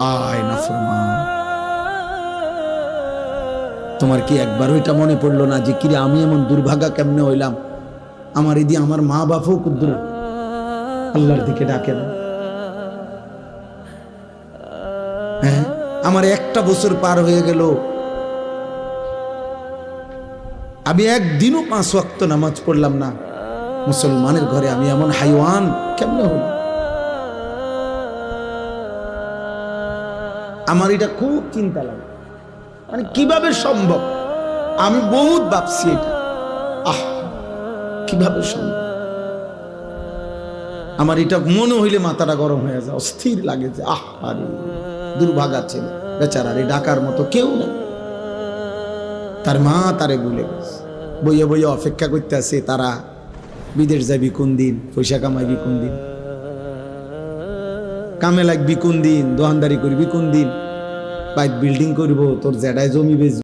আয় নাফরমান, তোমার কি একবার ওইটা মনে পড়লো না যে কিরে আমি এমন দুর্ভাগা কেমনে হইলাম, আমার এদি আমার মা বাপও কুদ্দুর আল্লাহর দিকে ডাকে না। হ্যাঁ, আমার একটা বছর পার হয়ে গেল, আমি একদিনও 5 ওয়াক্ত নামাজ পড়লাম না। মুসলমানের ঘরে আমি এমন হাইওয়ান কেমনে হল? আমার এটা খুব চিন্তা লাগে, মানে কিভাবে সম্ভব? আমি বহুত ভাবছি এটা, কিভাবে সম্ভব? আমার এটা মনে হইলে মাথাটা গরম হয়ে যায়, অস্থির লাগে যে আরে দুর্ভাগা ছেলে বেচারা, রে ডাকার মতো কেউ না। তার মা তারে ভুলে গেছে, বইয়ে বইয়ে অপেক্ষা করতে আছে তারা বিদেশ যাবি কোন দিন, পয়সা কামাইবি কোন দিন, কামে লাগবি কোন দিন, দোকানদারি করবি কোন দিন, বাইক বিল্ডিং করবো, তোর জেডায় জমি বেচবি।